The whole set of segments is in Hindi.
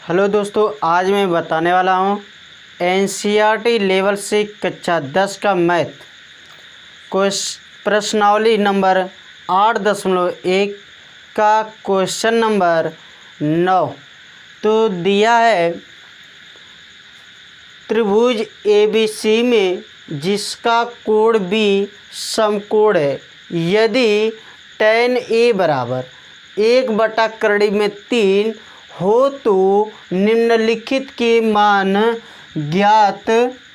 हेलो दोस्तों, आज मैं बताने वाला हूँ एनसीईआरटी लेवल से कक्षा 10 का मैथ प्रश्नावली नंबर 8.1 का क्वेश्चन नंबर 9। तो दिया है त्रिभुज ABC में जिसका कोण B समकोण है, यदि tan A बराबर 1/3 हो तो निम्नलिखित के मान ज्ञात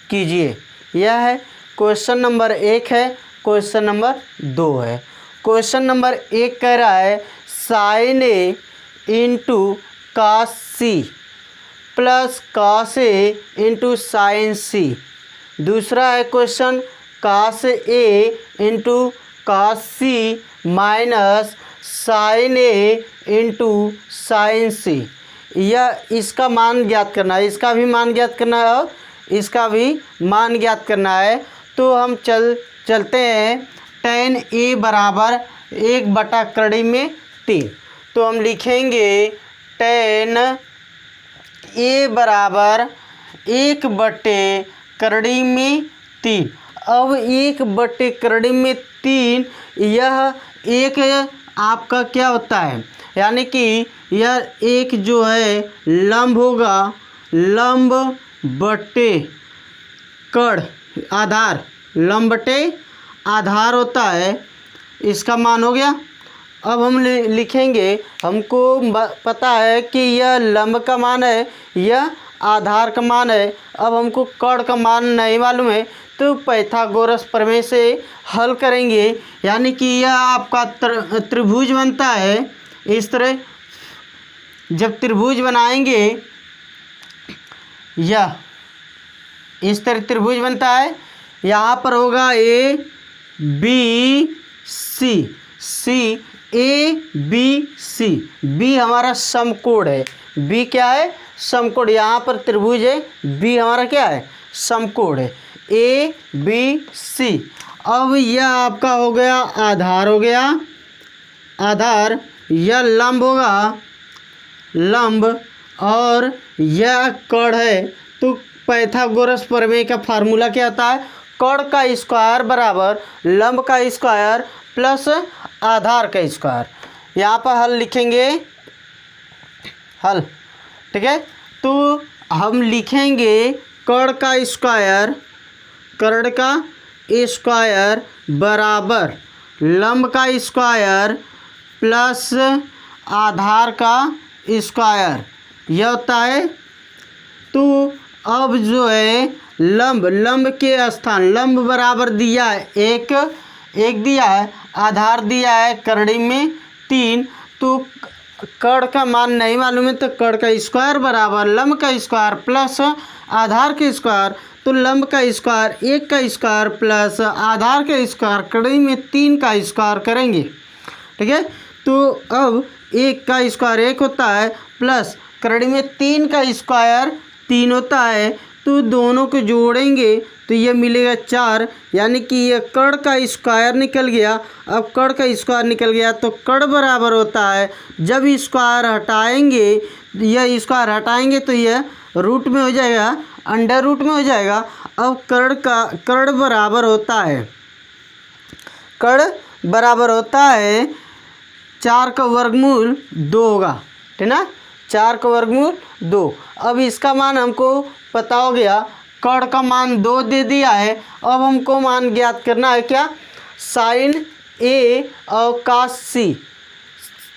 कीजिए। यह है क्वेश्चन नंबर 1 है। क्वेश्चन नंबर 2 है। क्वेश्चन नंबर 1 कह रहा है sin A into cos C plus cos A into sin C। दूसरा है question cos A into cos C minus sin A into sin C। यह इसका मान ज्ञात करना है, इसका भी मान ज्ञात करना है और इसका भी मान ज्ञात करना है। तो हम चलते हैं tan A बराबर 1/3। तो हम लिखेंगे tan A बराबर 1/3। अब 1/3 यह एक आपका क्या होता है, यानी कि यह एक जो है लंब होगा, लंब बटे कड़ आधार, लंब बटे आधार होता है। इसका मान हो गया। अब हम लिखेंगे, हमको पता है कि यह लंब का मान है, यह आधार का मान है। अब हमको कड़ का मान नहीं मालूम है, तो पाइथागोरस प्रमेय से हल करेंगे। यानी कि यह आपका त्रिभुज बनता है। इस तरह जब त्रिभुज बनाएंगे, यह इस तरह त्रिभुज बनता है। यहाँ पर होगा ABC, ABC, B हमारा समकोण है। B क्या है? समकोण। यहाँ पर त्रिभुज है, B हमारा क्या है? समकोण है। ABC। अब यह आपका हो गया आधार, हो गया आधार। यह लंब होगा, लंब, और यह कड़ है। तो पाइथागोरस प्रमेय का फार्मूला क्या होता है? कड़ का स्क्वायर बराबर लंब का स्क्वायर प्लस आधार का स्क्वायर। यहाँ पर हल लिखेंगे, हल, ठीक है। तो हम लिखेंगे कड़ का स्क्वायर, कड़ का स्क्वायर बराबर लंब का स्क्वायर प्लस आधार का स्क्वायर, यह होता है। तो अब जो है लंब के स्थान, लंब बराबर दिया है एक दिया है, आधार दिया है करड़ी में 3। तो कड़ का मान नहीं मालूम है, तो कड़ का स्क्वायर बराबर लंब का स्क्वायर प्लस आधार के स्क्वायर। तो लंब का स्क्वायर 1 का स्क्वायर प्लस आधार का स्क्वायर, कड़ी में 3 का स्क्वायर करेंगे, ठीक है। तो अब 1 का स्क्वायर 1 होता है, प्लस कड़ी में 3 का स्क्वायर 3 होता है। तो दोनों को जोड़ेंगे तो ये मिलेगा 4, यानी कि ये कड़ का स्क्वायर निकल गया। अब कड़ का स्क्वायर निकल गया तो कड़ बराबर होता है, जब स्क्वायर हटाएंगे, यह स्क्वायर हटाएंगे तो यह रूट में हो जाएगा, अंडर रूट में हो जाएगा। अब कड़ बराबर होता है, कड़ बराबर होता है 4 का वर्गमूल 2 होगा, ठीक ना। 4 का वर्गमूल 2। अब इसका मान हमको पता हो गया, कड़ का मान 2 दे दिया है। अब हमको मान ज्ञात करना है, क्या? साइन A और cos C,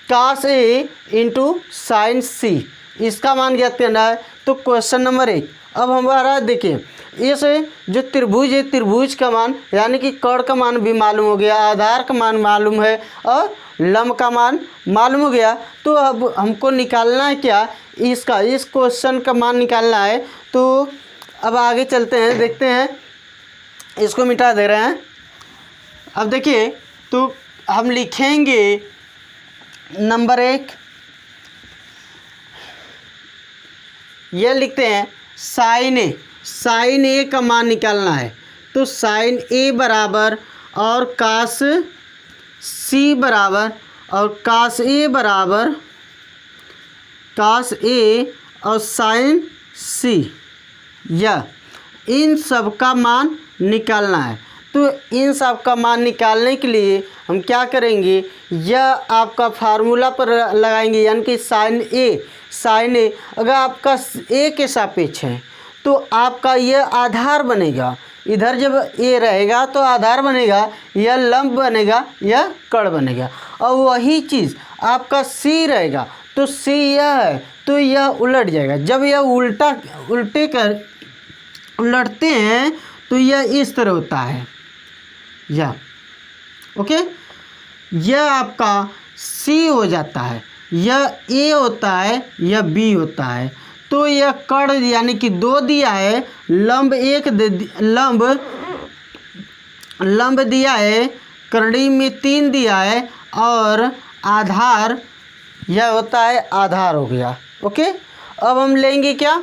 cos A into sine C, इसका मान ज्ञात करना है। तो क्वेश्चन नंबर 1। अब हमारा देखिए, इस जो त्रिभुज है, त्रिभुज का मान, यानी कि कड़ का मान भी मालूम हो गया, आधार का मान मालूम है और लंब का मान मालूम हो गया। तो अब हमको निकालना है क्या? इसका, इस क्वेश्चन का मान निकालना है। तो अब आगे चलते हैं, देखते हैं। इसको मिटा दे रहे हैं। अब देखिए, तो हम लिखेंगे नंबर 1, यह लिखते हैं साइन A। साइन A का मान निकालना है। तो साइन A बराबर और cos C बराबर और cos A बराबर cos A और साइन सी, यह इन सब का मान निकालना है। तो इन सब का मान निकालने के लिए हम क्या करेंगे, यह आपका फार्मूला पर लगाएंगे, यानी कि साइन ए अगर आपका ए के सापेक्ष है तो आपका यह आधार बनेगा। इधर जब ए रहेगा तो आधार बनेगा, यह लंब बनेगा, यह कड़ बनेगा। और वही चीज़ आपका सी रहेगा तो सी यह है तो यह उलट जाएगा। जब यह उलटते हैं तो यह इस तरह होता है, यह ओके, यह आपका सी हो जाता है, यह ए होता है, यह बी होता है। तो यह कड़ यानी कि 2 दिया है, लंब लंब दिया है, करड़ी में 3 दिया है और आधार यह होता है, आधार हो गया। ओके, अब हम लेंगे क्या,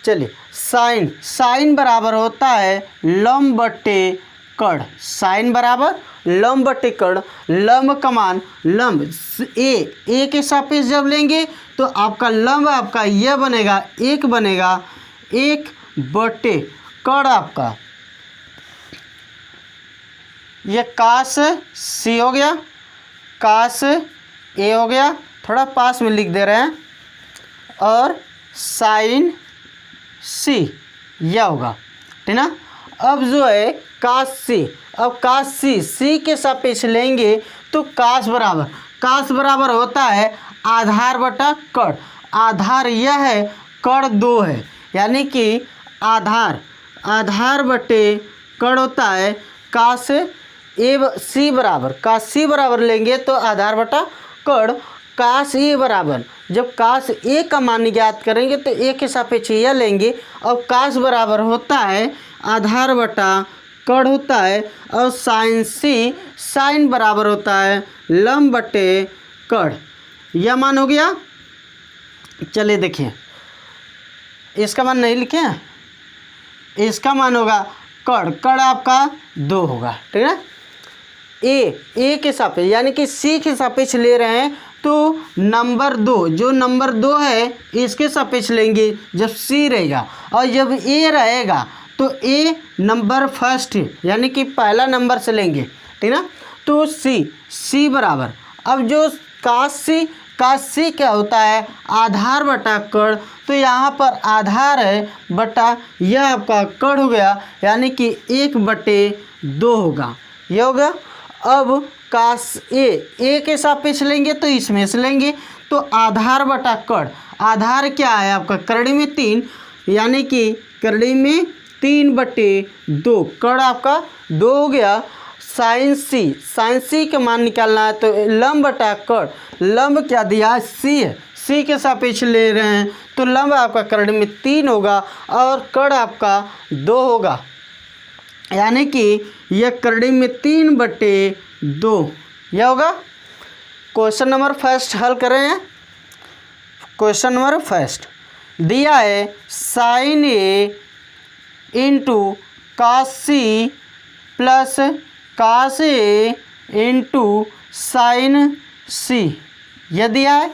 चलिए साइन बराबर होता है लंब बटे कड़। साइन बराबर लंब बटे कड़, लंब का मान लंब ए के सापेक्ष जब लेंगे तो आपका लंब आपका यह बनेगा 1 बनेगा, 1 बटे कड़ आपका यह कास सी हो गया, कास ए हो गया, थोड़ा पास में लिख दे रहे हैं, और साइन सी यह होगा, ठीक ना। अब जो है कास सी, अब कास सी के सापेक्ष लेंगे तो कास बराबर होता है आधार बटा कड़। आधार यह है, कड़ 2 है, यानी कि आधार बटे कड़ होता है कास सी बराबर लेंगे तो आधार बटा कड़ कास ए बराबर, जब कास ए का मान ज्ञात करेंगे तो ए के सापेक्ष यह लेंगे। और कास बराबर होता है आधार बटा कड़ होता है, और साइन बराबर होता है लंब बटे कड़। यह मान हो गया। चलिए देखिए, इसका मान नहीं लिखे हैं, इसका मान होगा कड़ आपका 2 होगा, ठीक है। ए के सापेक्ष यानी कि सी के सापेक्ष ले रहे हैं तो नंबर 2, जो नंबर 2 है इसके सापेक्ष लेंगे जब सी रहेगा, और जब ए रहेगा तो ए नंबर फर्स्ट यानी कि पहला नंबर से लेंगे, ठीक ना। तो सी बराबर, अब जो कास सी क्या होता है आधार बटा कड़, तो यहाँ पर आधार है बटा यह आपका कड़ हो गया, यानी कि 1 बटे 2 होगा, यह होगा। अब कास ए के सापेक्ष लेंगे तो इसमें से लेंगे तो आधार बटा कड़, आधार क्या है आपका करड़ी में 3, यानी कि करड़ी में 3 बटे 2, कड़ आपका 2 हो गया। साइन सी का मान निकालना है तो लंब बटा कड़, लंब क्या दिया है सी है, सी के सापेक्ष ले रहे हैं तो लंब आपका करड़ी में 3 होगा और कड़ आपका 2 होगा, यानी कि यह करड़ी में 3 बटे 2 यह होगा। क्वेश्चन नंबर फर्स्ट हल कर रहे हैं। क्वेश्चन नंबर फर्स्ट दिया है sine A into cos C plus cos A into sine C, यह दिया है।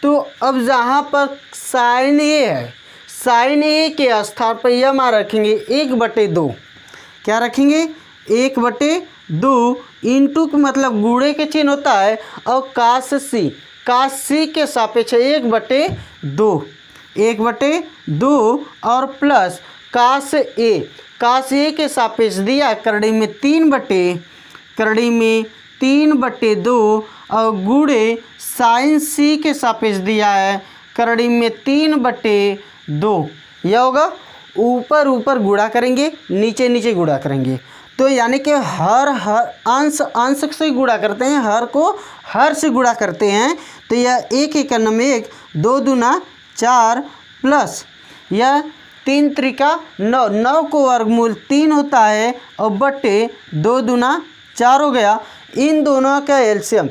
तो अब जहाँ पर साइन ए है, साइन ए के स्थान पर यह मान रखेंगे 1 बटे 2, क्या रखेंगे 1 बटे 2, इंटू का मतलब गुणे के चिन्ह होता है, और कास सी के सापेक्ष 1 बटे 2 और प्लस कास ए के सापेक्ष दिया करड़ी में 3 बटे 2 और गुणे साइन सी के सापेक्ष दिया है करड़ी में 3 बटे 2, यह होगा। ऊपर गुणा करेंगे, नीचे गुणा करेंगे, तो यानी कि हर अंश से गुणा करते हैं, हर को हर से गुणा करते हैं, तो यह 1 × 1 2 दूना 4 प्लस यह 3 त्रिका 9 को वर्गमूल 3 होता है और बटे 2 दूना 4 हो गया। इन दोनों का एलसीएम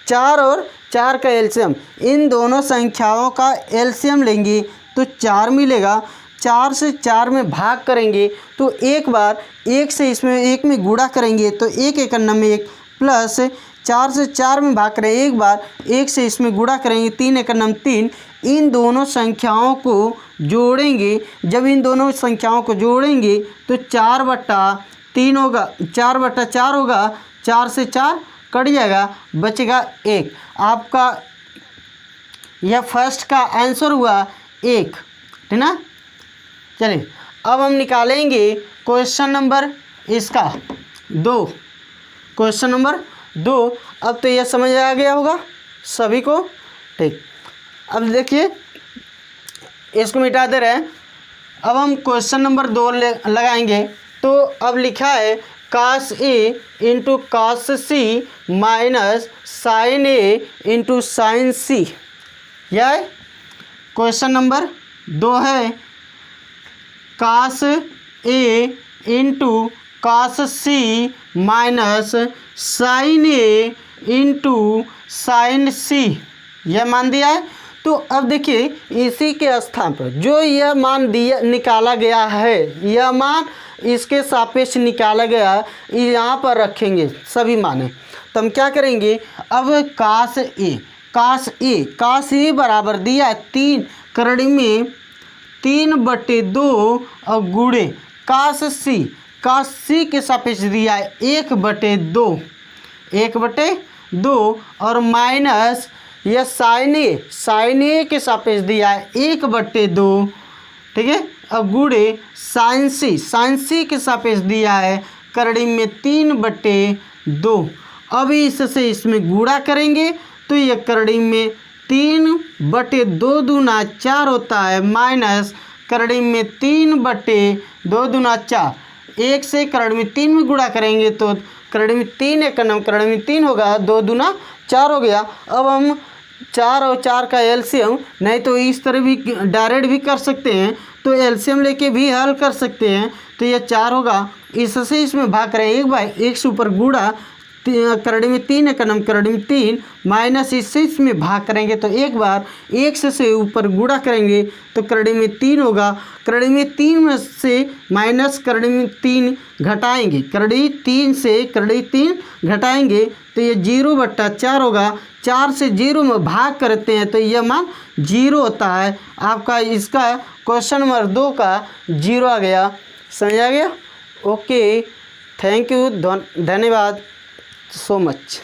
4 और 4 का एलसीएम, इन दोनों संख्याओं का एलसीएम लेंगे तो 4 मिलेगा। 4 से 4 में भाग करेंगे तो एक बार 1 से इसमें 1 में गुणा करेंगे तो 1 × 1 प्लस 4 से 4 में भाग करें एक बार, 1 से इसमें गुणा करेंगे, 3 एक नम 3। इन दोनों संख्याओं को जोड़ेंगे। जब इन दोनों संख्याओं को जोड़ेंगे तो 4/3 होगा, 4/4 होगा, 4 से 4 कट जाएगा, बचेगा 1। आपका यह फर्स्ट का आंसर हुआ 1, ठीक ना। चलिए अब हम निकालेंगे क्वेश्चन नंबर इसका 2, क्वेश्चन नंबर 2। अब तो यह समझ आ गया होगा सभी को, ठीक। अब देखिए इसको मिटा दे रहे हैं। अब हम क्वेश्चन नंबर 2 लगाएंगे। तो अब लिखा है cos A into cos C minus sin A into sin C। यह क्वेश्चन नंबर 2 है। cos A into cos C minus sin A into sin C, यह मान दिया है। तो अब देखिए इसी के स्थान पर जो यह मान दिया निकाला गया है, यह मान इसके सापेक्ष निकाला गया, यहाँ पर रखेंगे सभी माने। तो हम क्या करेंगे, अब cos A बराबर दिया है 3 करड़ी में 3/2 और गुणे cos C के सापेक्ष दिया है 1/2 और माइनस यह sin A के सापेक्ष दिया है 1/2, ठीक है। अब गुणे sin C के सापेक्ष दिया है करड़ी में 3/2। अब इससे इसमें गुणा करेंगे तो यह करड़ी में 3/2 दूना 4 होता है, माइनस करड़ी में 3/2 दूना 4। 1 से करड़ी में 3 में गुणा करेंगे तो करड़ी में 3 एक नम करड़ी में 3 होगा, 2 दूना 4 हो गया। अब हम 4 और 4 का एलसीएम, नहीं तो इस तरह भी डायरेक्ट भी कर सकते हैं, तो एलसीएम लेके भी हल कर सकते हैं। तो यह 4 होगा, इससे इसमें भाग करें 1/1 से ऊपर गुणा करड़ी में 3 एक नम करड़ी में 3 माइनस इससे इसमें भाग करेंगे तो एक बार 1 से ऊपर गुणा करेंगे तो करड़ी में 3 होगा। करड़ी में 3 में से माइनस करड़ी में 3 घटाएंगे, करड़ी 3 से करड़ी 3 घटाएंगे तो ये 0/4 होगा। 4 से 0 में भाग करते हैं तो यह मान 0 होता है। आपका इसका क्वेश्चन नंबर 2 का 0 आ गया। समझ आ गया? ओके, थैंक यू, धन्यवाद so much।